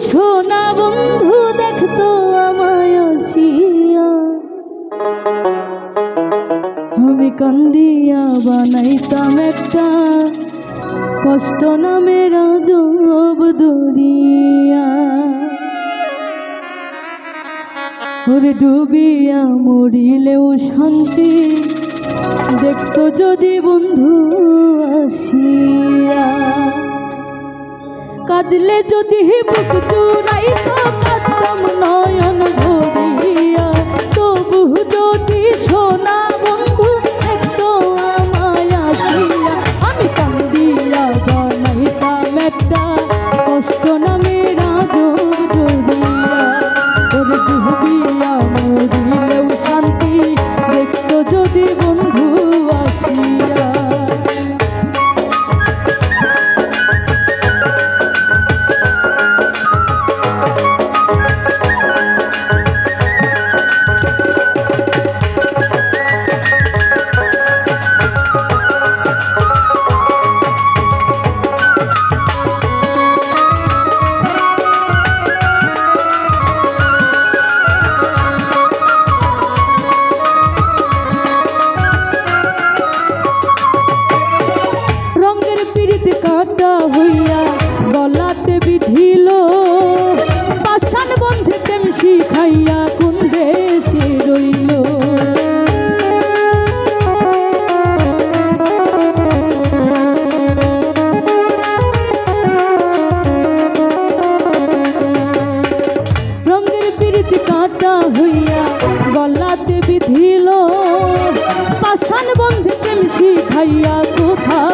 সোনা বন্ধু দেখতো আমায় আসিয়া, আমি কান্দিয়া বানাইতাম একটা কষ্ট নামের আজব দরিয়া। ওরে ডুবিয়া মরিলেও শান্তি দেখতো যদি বন্ধু আসিয়া, কাঁদলে যদি বুক জুড়াইতো কাঁদতাম নয়ন ভরিয়া, তবু যদি সোনা বন্ধু দেখতো আমায় আসিয়া, আমি কান্দিয়া বানাইতাম একটা কষ্ট নামের আজব দরিয়া। ওরে ডুবিয়া মরিলেও শান্তি দেখতো যদি বন্ধু আসিয়া। কাটা হইয়া গলাতে বিধিল, পাষাণ বন্ধে প্রেম শিখাইয়া কোন দেশে রইল। রঙের পিরিতি কাটা হইয়া গলাতে বিধিল, পাষাণ বন্ধে প্রেম শিখাইয়া কোথায়